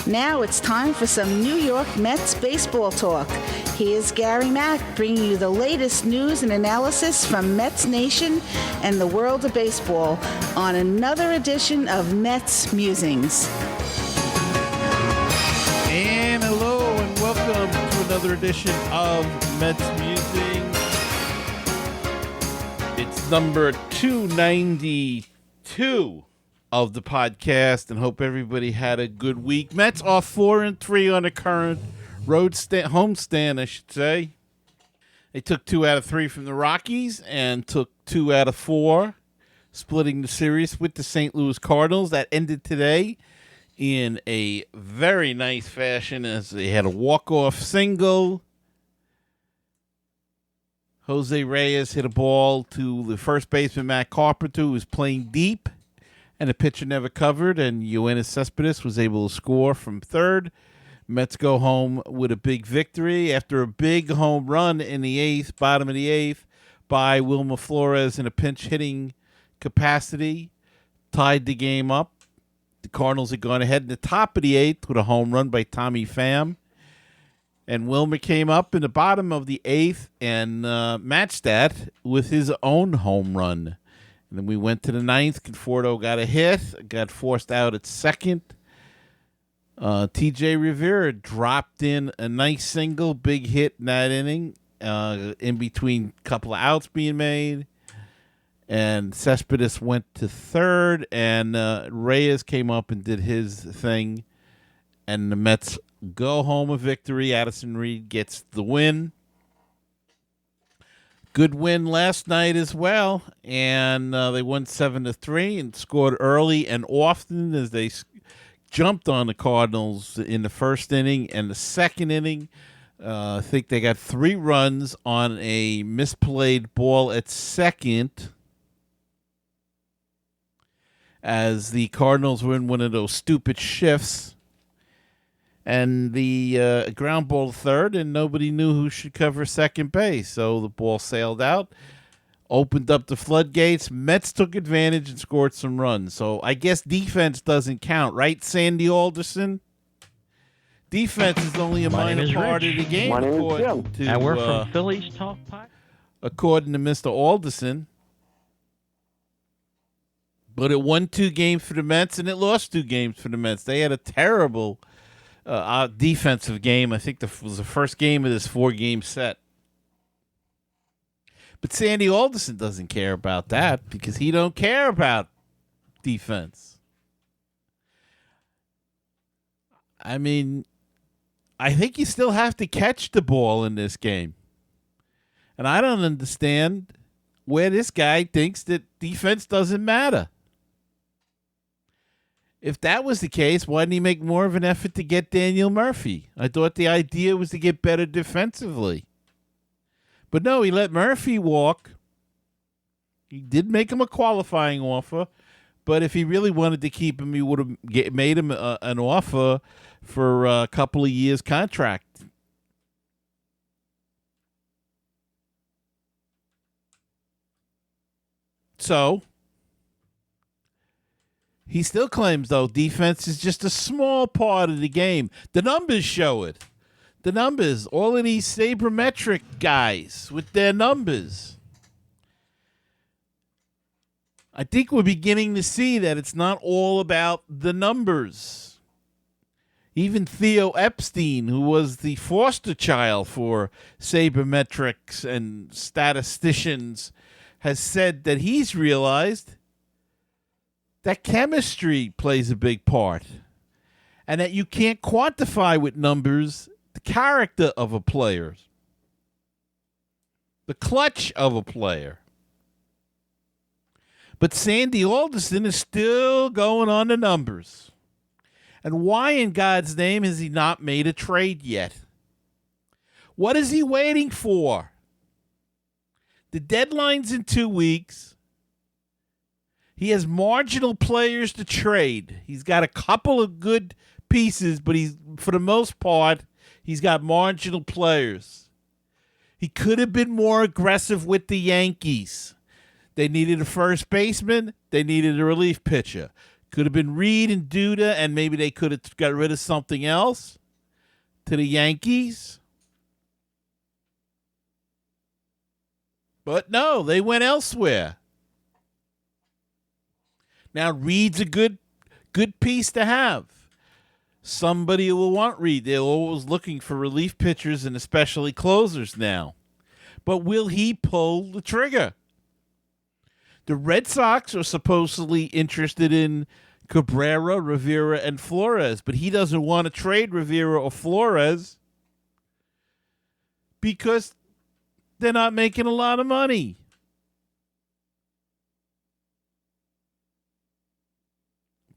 Now it's time for some New York Mets baseball talk. Here's Gary Mack bringing you the latest news and analysis from Mets Nation and the world of baseball on another edition of Mets Musings. And hello and welcome to another edition of Mets Musings. It's number 292 of the podcast, and hope everybody had a good week. Mets are 4-3 on the current homestand, I should say. They took 2 out of 3 from the Rockies and took 2 out of 4, splitting the series with the St. Louis Cardinals. That ended today in a very nice fashion as they had a walk-off single. Jose Reyes hit a ball to the first baseman, Matt Carpenter, who was playing deep, and the pitcher never covered, and you&nbsp was able to score from third. Mets go home with a big victory after a big home run in the eighth, bottom of the eighth, by Wilmer Flores in a pinch-hitting capacity, tied the game up. The Cardinals had gone ahead in the top of the eighth with a home run by Tommy Pham. And Wilmer came up in the bottom of the eighth and matched that with his own home run. And then we went to the ninth. Conforto got a hit, got forced out at second. T.J. Rivera dropped in a nice single, big hit in that inning, in between a couple of outs being made. And Cespedes went to third, and Reyes came up and did his thing. And the Mets go home a victory. Addison Reed gets the win. Good win last night as well, and they won 7-3 and scored early and often as they jumped on the Cardinals in the first inning and the second inning. I think they got 3 runs on a misplayed ball at second as the Cardinals were in one of those stupid shifts. And the ground ball to third, and nobody knew who should cover second base. So the ball sailed out, opened up the floodgates. Mets took advantage and scored some runs. So I guess defense doesn't count, right, Sandy Alderson? Defense is only a minor part of the game, according to, and we're from Phillies Talk Podcast. According to Mr. Alderson. But it won 2 games for the Mets, and it lost 2 games for the Mets. They had a terrible defensive game. I think that was the first game of this 4-game set. But Sandy Alderson doesn't care about that because he don't care about defense. I mean, I think you still have to catch the ball in this game. And I don't understand where this guy thinks that defense doesn't matter. If that was the case, why didn't he make more of an effort to get Daniel Murphy? I thought the idea was to get better defensively. But no, he let Murphy walk. He did make him a qualifying offer, but if he really wanted to keep him, he would have made him an offer for a couple of years contract. So he still claims, though, defense is just a small part of the game. The numbers show it. The numbers. All of these sabermetric guys with their numbers. I think we're beginning to see that it's not all about the numbers. Even Theo Epstein, who was the foster child for sabermetrics and statisticians, has said that he's realized that chemistry plays a big part and that you can't quantify with numbers the character of a player, the clutch of a player. But Sandy Alderson is still going on the numbers. And why in God's name has he not made a trade yet? What is he waiting for? The deadline's in 2 weeks. He has marginal players to trade. He's got a couple of good pieces, but for the most part, he's got marginal players. He could have been more aggressive with the Yankees. They needed a first baseman. They needed a relief pitcher. Could have been Reed and Duda, and maybe they could have got rid of something else to the Yankees. But no, they went elsewhere. Now, Reed's a good piece to have. Somebody will want Reed. They're always looking for relief pitchers and especially closers now. But will he pull the trigger? The Red Sox are supposedly interested in Cabrera, Rivera, and Flores, but he doesn't want to trade Rivera or Flores because they're not making a lot of money.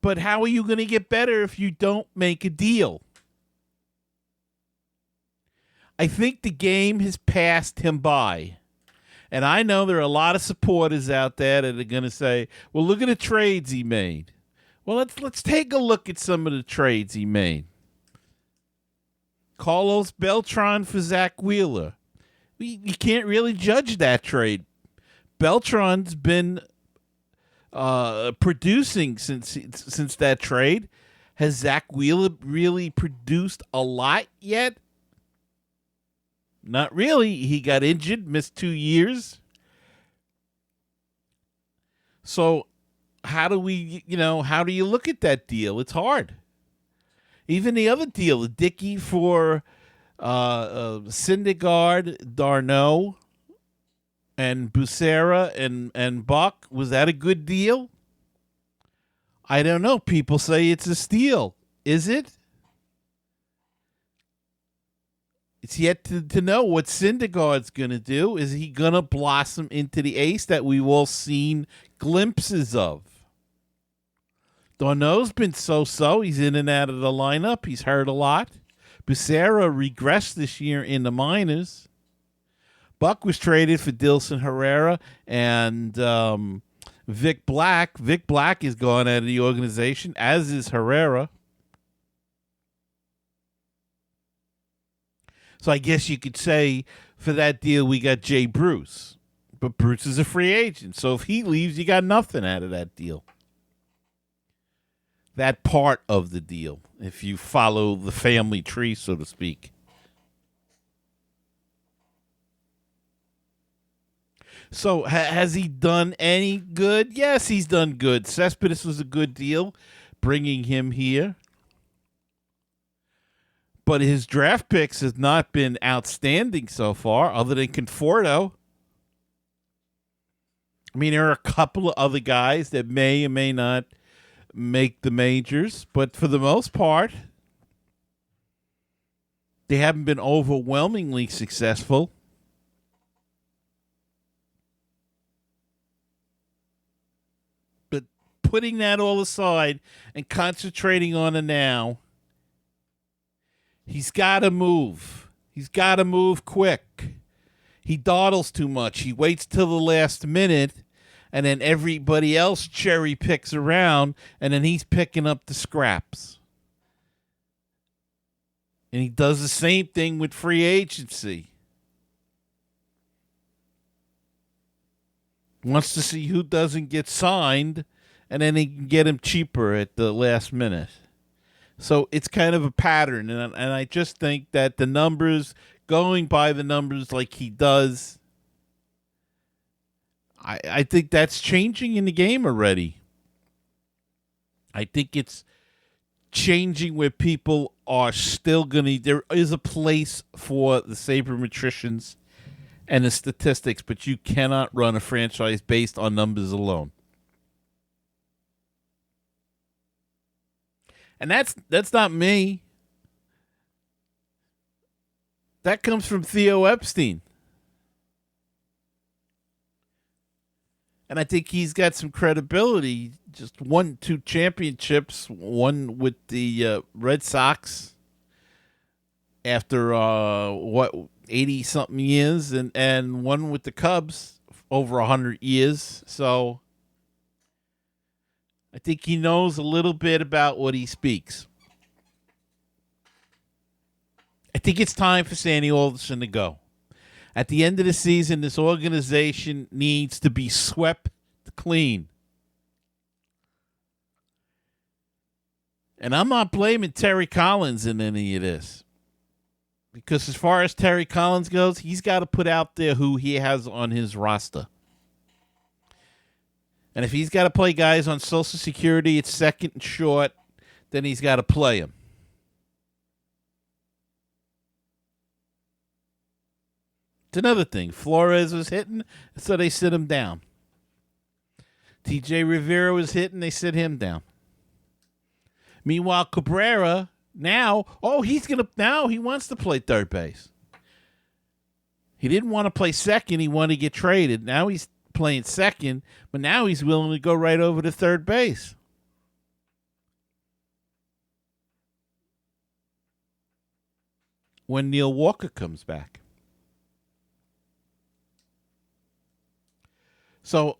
But how are you going to get better if you don't make a deal? I think the game has passed him by. And I know there are a lot of supporters out there that are going to say, well, look at the trades he made. Well, let's take a look at some of the trades he made. Carlos Beltran for Zach Wheeler. You can't really judge that trade. Beltran's been producing since that trade. Has Zach Wheeler really produced a lot yet? Not really. He got injured, missed 2 years. So how do you look at that deal? It's hard. Even the other deal, the Dickey for Syndergaard, Darno, and Bucera and Buck, was that a good deal? I don't know. People say it's a steal. Is it? It's yet to know what Syndergaard's going to do. Is he going to blossom into the ace that we've all seen glimpses of? Darno's been so-so. He's in and out of the lineup. He's hurt a lot. Bucera regressed this year in the minors. Buck was traded for Dilson Herrera and Vic Black. Vic Black is gone out of the organization, as is Herrera. So I guess you could say for that deal we got Jay Bruce. But Bruce is a free agent. So if he leaves, you got nothing out of that deal. That part of the deal, if you follow the family tree, so to speak. So has he done any good? Yes, he's done good. Cespedes was a good deal, bringing him here. But his draft picks has not been outstanding so far, other than Conforto. I mean, there are a couple of other guys that may or may not make the majors, but for the most part, they haven't been overwhelmingly successful. But putting that all aside and concentrating on the now, he's got to move. He's got to move quick. He dawdles too much. He waits till the last minute, and then everybody else cherry picks around, and then he's picking up the scraps. And he does the same thing with free agency. Wants to see who doesn't get signed, and then he can get him cheaper at the last minute. So it's kind of a pattern, and I just think that the numbers, going by the numbers like he does, I think that's changing in the game already. I think it's changing where people are still going to... There is a place for the sabermetricians and the statistics, but you cannot run a franchise based on numbers alone. And that's not me. That comes from Theo Epstein. And I think he's got some credibility. Just won 2 championships, one with the Red Sox after 80-something years, and one with the Cubs over 100 years. So I think he knows a little bit about what he speaks. I think it's time for Sandy Alderson to go. At the end of the season, this organization needs to be swept clean. And I'm not blaming Terry Collins in any of this. Because as far as Terry Collins goes, he's got to put out there who he has on his roster. And if he's got to play guys on Social Security at second and short, then he's got to play them. It's another thing. Flores was hitting, so they sit him down. TJ Rivera was hitting, they sit him down. Meanwhile, Cabrera, now he wants to play third base. He didn't want to play second. He wanted to get traded. Now he's playing second, but now he's willing to go right over to third base. When Neil Walker comes back. So,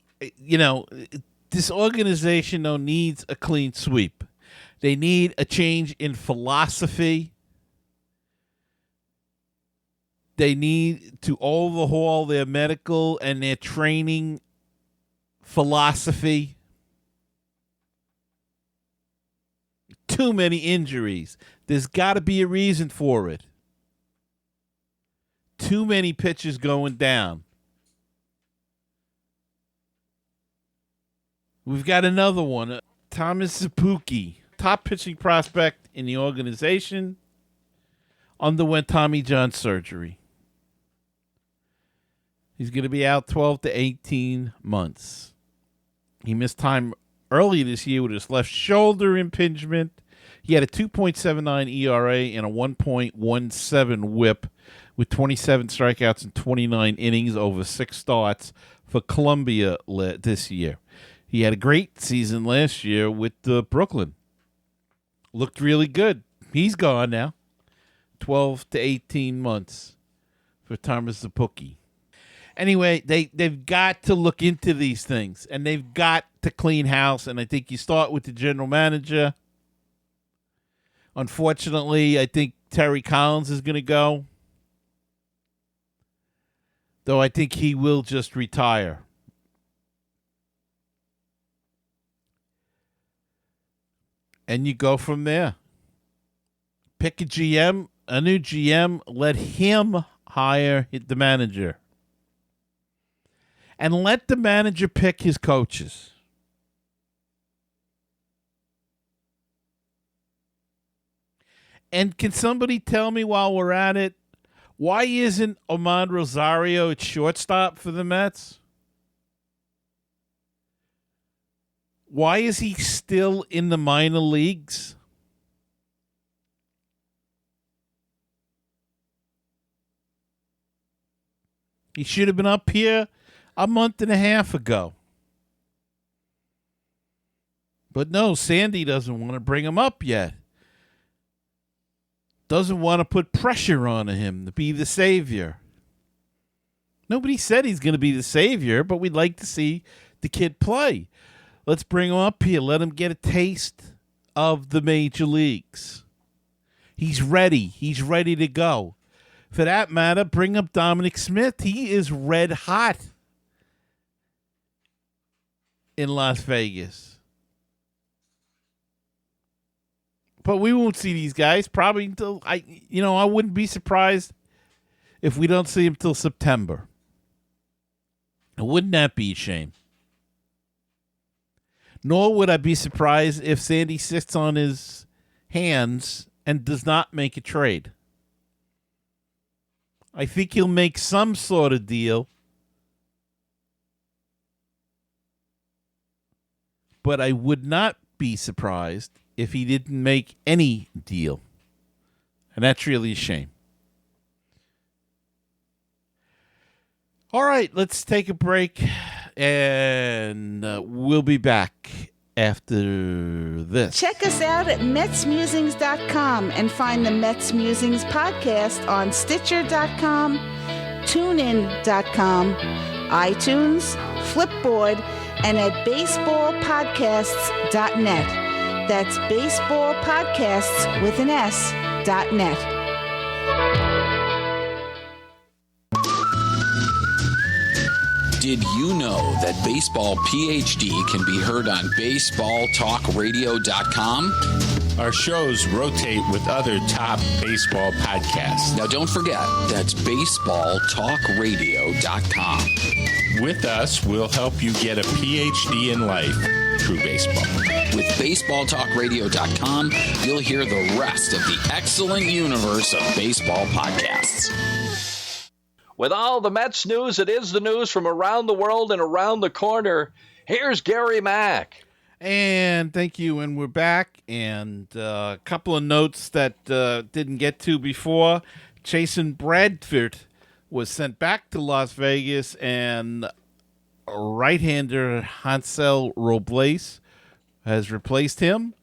this organization, though, needs a clean sweep. They need a change in philosophy. They need to overhaul their medical and their training philosophy. Too many injuries. There's got to be a reason for it. Too many pitchers going down. We've got another one. Thomas Szapucki, top pitching prospect in the organization, underwent Tommy John surgery. He's going to be out 12 to 18 months. He missed time early this year with his left shoulder impingement. He had a 2.79 ERA and a 1.17 whip with 27 strikeouts and 29 innings over 6 starts for Columbia this year. He had a great season last year with Brooklyn. Looked really good. He's gone now. 12 to 18 months for Thomas Szapucki. Anyway, they've got to look into these things, and they've got to clean house, and I think you start with the general manager. Unfortunately, I think Terry Collins is going to go, though I think he will just retire. And you go from there. Pick a GM, a new GM, let him hire the manager. And let the manager pick his coaches. And can somebody tell me while we're at it, why isn't Omar Rosario at shortstop for the Mets? Why is he still in the minor leagues? He should have been up here a month and a half ago. But no, Sandy doesn't want to bring him up yet. Doesn't want to put pressure on him to be the savior. Nobody said he's going to be the savior, but we'd like to see the kid play. Let's bring him up here. Let him get a taste of the major leagues. He's ready. He's ready to go. For that matter, bring up Dominic Smith. He is red hot in Las Vegas. But we won't see these guys probably until, I wouldn't be surprised if we don't see them till September. Wouldn't that be a shame? Nor would I be surprised if Sandy sits on his hands and does not make a trade. I think he'll make some sort of deal. But I would not be surprised if he didn't make any deal. And that's really a shame. All right, let's take a break. And we'll be back after this. Check us out at MetsMusings.com and find the Mets Musings podcast on Stitcher.com, TuneIn.com, iTunes, Flipboard, and at BaseballPodcasts.net. That's BaseballPodcasts with an S.net. Did you know that Baseball PhD can be heard on BaseballTalkRadio.com? Our shows rotate with other top baseball podcasts. Now, don't forget, that's baseballtalkradio.com. With us, we'll help you get a PhD in life through baseball. With baseballtalkradio.com, you'll hear the rest of the excellent universe of baseball podcasts. With all the Mets news, it is the news from around the world and around the corner. Here's Gary Mack. And thank you, and we're back. And a couple of notes that didn't get to before. Jason Bradford was sent back to Las Vegas, and right-hander Hansel Robles has replaced him.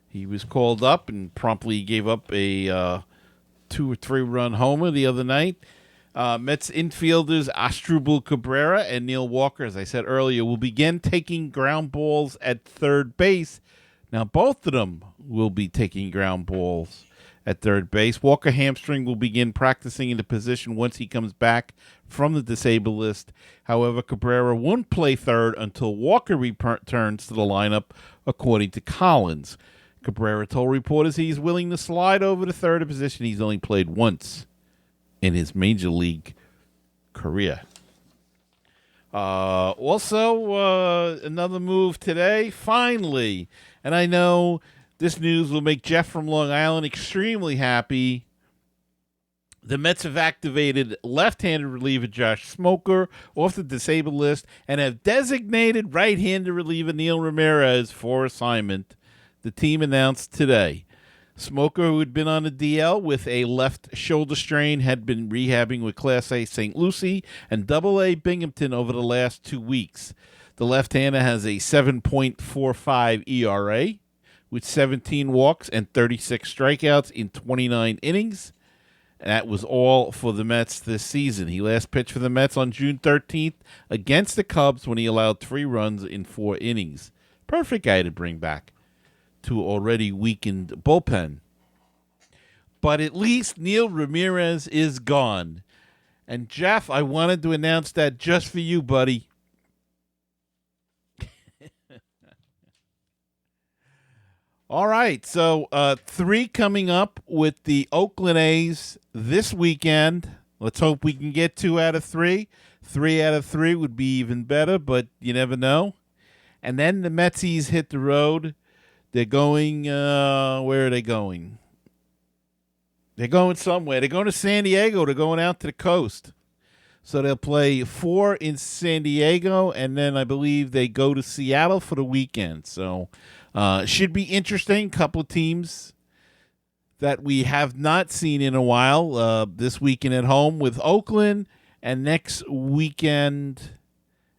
He was called up and promptly gave up a 2 or 3 run homer the other night. Mets infielders Asdrubal Cabrera and Neil Walker, as I said earlier, will begin taking ground balls at third base. Now, both of them will be taking ground balls at third base. Walker hamstring will begin practicing in the position once he comes back from the disabled list. However, Cabrera won't play third until Walker returns to the lineup, according to Collins. Cabrera told reporters he's willing to slide over to third, a position he's only played once in his major league career. Also, another move today, finally, and I know this news will make Jeff from Long Island extremely happy. The Mets have activated left-handed reliever Josh Smoker off the disabled list and have designated right-handed reliever Neil Ramirez for assignment, the team announced today. Smoker, who had been on the DL with a left shoulder strain, had been rehabbing with Class A St. Lucie and Double A Binghamton over the last 2 weeks. The left-hander has a 7.45 ERA with 17 walks and 36 strikeouts in 29 innings. That was all for the Mets this season. He last pitched for the Mets on June 13th against the Cubs when he allowed 3 runs in 4 innings. Perfect guy to bring back to already weakened bullpen. But at least Neil Ramirez is gone. And Jeff, I wanted to announce that just for you, buddy. All right, so 3 coming up with the Oakland A's this weekend. Let's hope we can get 2 out of 3. 3 out of 3 would be even better, but you never know. And then the Metsies hit the road. They're going, where are they going? They're going somewhere. They're going to San Diego. They're going out to the coast. So they'll play 4 in San Diego, and then I believe they go to Seattle for the weekend. So should be interesting. Couple of teams that we have not seen in a while this weekend at home with Oakland, and next weekend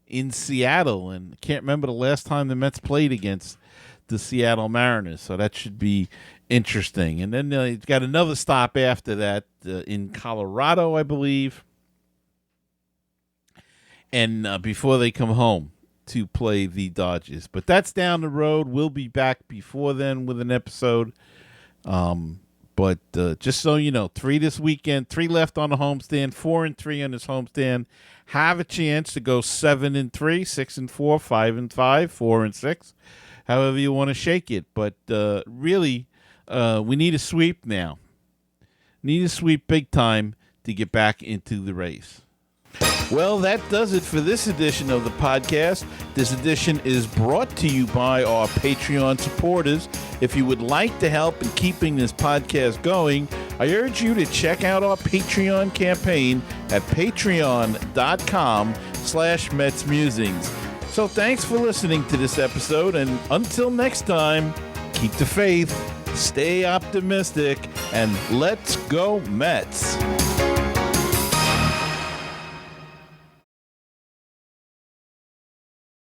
in Seattle. And I can't remember the last time the Mets played against the Seattle Mariners, so that should be interesting. And then you've got another stop after that in Colorado, I believe, and before they come home to play the Dodgers. But that's down the road. We'll be back before then with an episode. But just so you know, 3 this weekend, 3 left on the homestand, 4-3 on this homestand. Have a chance to go 7-3, 6-4, 5-5, 4-6. However you want to shake it. But really, we need a sweep now. Need a sweep big time to get back into the race. Well, that does it for this edition of the podcast. This edition is brought to you by our Patreon supporters. If you would like to help in keeping this podcast going, I urge you to check out our Patreon campaign at patreon.com/MetsMusings. So thanks for listening to this episode, and until next time, keep the faith, stay optimistic, and let's go Mets.